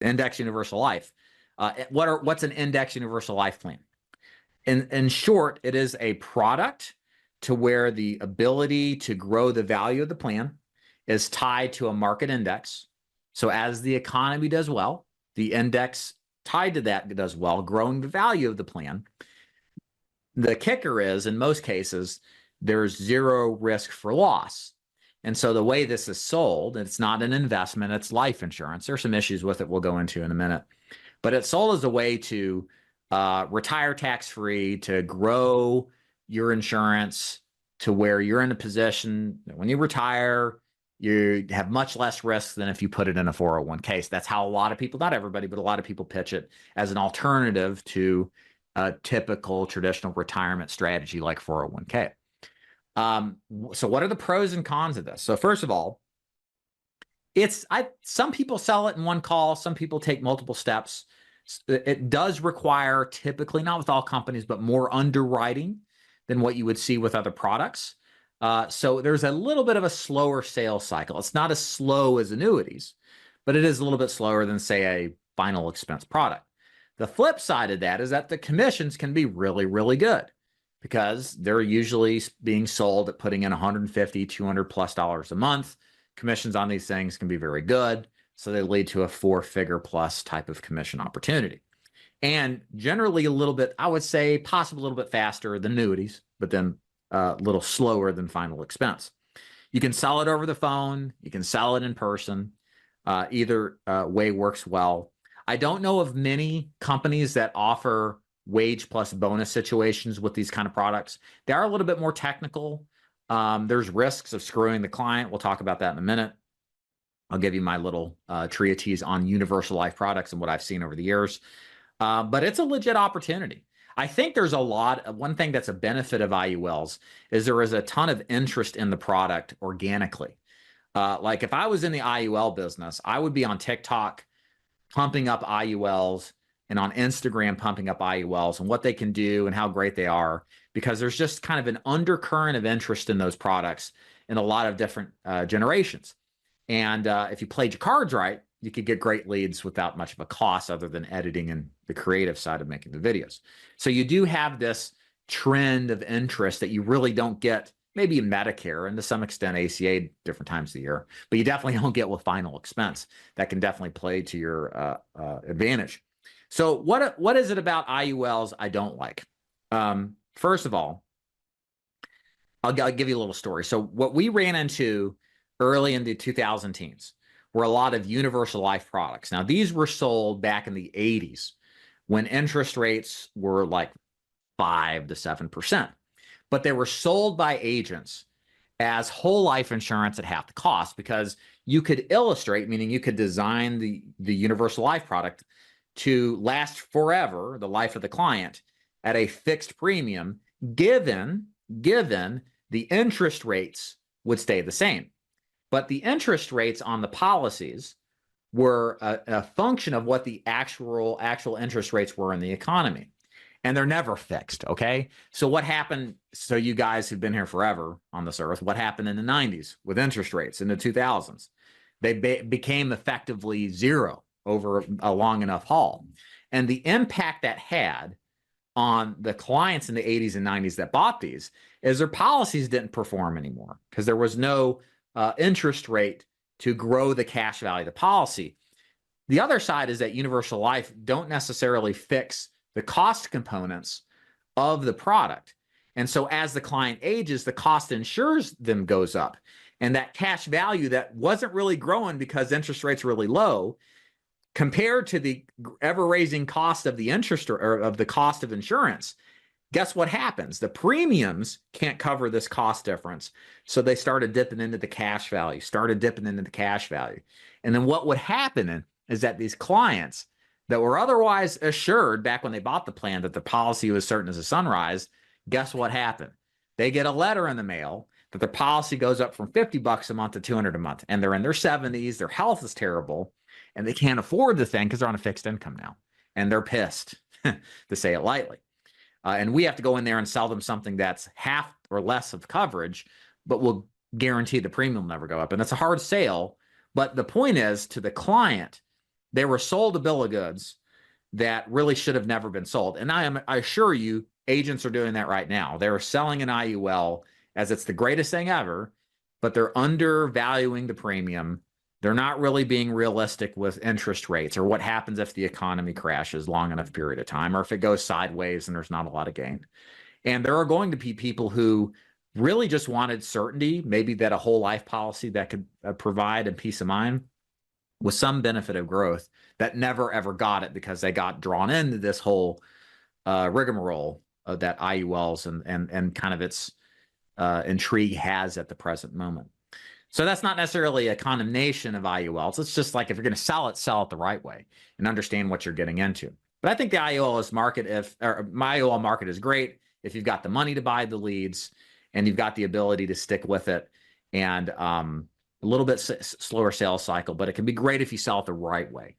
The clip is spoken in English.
Index universal life. What's an index universal life plan? In short, it is a product to where the ability to grow the value of the plan is tied to a market index. So as the economy does well, the index tied to that does well, growing the value of the plan. The kicker is, in most cases, there's zero risk for loss. And so the way this is sold, it's not an investment, it's life insurance. There's some issues with it we'll go into in a minute. But it's sold as a way to retire tax-free, to grow your insurance to where you're in a position that when you retire, you have much less risk than if you put it in a 401k. So that's how a lot of people, not everybody, but a lot of people pitch it as an alternative to a typical traditional retirement strategy like 401k. So what are the pros and cons of this? So first of all, some people sell it in one call. Some people take multiple steps. It does require, typically, not with all companies, but more underwriting than what you would see with other products. So there's a little bit of a slower sales cycle. It's not as slow as annuities, but it is a little bit slower than, say, a final expense product. The flip side of that is that the commissions can be really, really good because they're usually being sold at putting in $150, $200+ a month. Commissions on these things can be very good. So they lead to a 4-figure plus type of commission opportunity. And generally a little bit, I would say possibly a little bit faster than annuities, but then a little slower than final expense. You can sell it over the phone. You can sell it in person. Either way works well. I don't know of many companies that offer wage plus bonus situations with these kind of products. They are a little bit more technical. There's risks of screwing the client. We'll talk about that in a minute. I'll give you my little treatise on universal life products and what I've seen over the years. But it's a legit opportunity. I think there's one thing that's a benefit of IULs is there is a ton of interest in the product organically. Like if I was in the IUL business, I would be on TikTok pumping up IULs and on Instagram pumping up IULs and what they can do and how great they are, because there's just kind of an undercurrent of interest in those products in a lot of different generations. And if you played your cards right, you could get great leads without much of a cost other than editing and the creative side of making the videos. So you do have this trend of interest that you really don't get maybe in Medicare and to some extent ACA different times of the year, but you definitely don't get with final expense. That can definitely play to your advantage. So what is it about IULs I don't like? First of all, I'll give you a little story. So what we ran into early in the 2010s were a lot of universal life products. Now, these were sold back in the 80s when interest rates were like 5 to 7%. But they were sold by agents as whole life insurance at half the cost because you could illustrate, meaning you could design the universal life product to last forever, the life of the client, at a fixed premium, given the interest rates would stay the same. But the interest rates on the policies were a function of what the actual interest rates were in the economy. And they're never fixed, okay? So what happened, so you guys who've been here forever on this earth, what happened in the 90s with interest rates in the 2000s? They became effectively zero over a long enough haul. And the impact that had on the clients in the 80s and 90s that bought these is their policies didn't perform anymore because there was no interest rate to grow the cash value of the policy. The other side is that universal life don't necessarily fix the cost components of the product. And so as the client ages, the cost to insure them goes up. And that cash value that wasn't really growing because interest rates were really low compared to the ever-raising cost of the interest or of the cost of insurance, guess what happens? The premiums can't cover this cost difference. So they started dipping into the cash value, And then what would happen is that these clients that were otherwise assured back when they bought the plan that the policy was certain as a sunrise, guess what happened? They get a letter in the mail that their policy goes up from $50 a month to $200 a month. And they're in their 70s, their health is terrible, and they can't afford the thing because they're on a fixed income now. And they're pissed, to say it lightly. And we have to go in there and sell them something that's half or less of coverage, but will guarantee the premium will never go up. And it's a hard sale. But the point is, to the client, they were sold a bill of goods that really should have never been sold. And I assure you, agents are doing that right now. They're selling an IUL as it's the greatest thing ever, but they're undervaluing the premium. They're not really being realistic with interest rates or what happens if the economy crashes long enough period of time, or if it goes sideways and there's not a lot of gain. And there are going to be people who really just wanted certainty, maybe that a whole life policy that could provide and peace of mind with some benefit of growth, that never ever got it because they got drawn into this whole rigmarole that IULs and kind of its intrigue has at the present moment. So that's not necessarily a condemnation of IULs. It's just like, if you're going to sell it the right way and understand what you're getting into. But I think the IUL market is great if you've got the money to buy the leads and you've got the ability to stick with it, and a little bit slower sales cycle, but it can be great if you sell it the right way.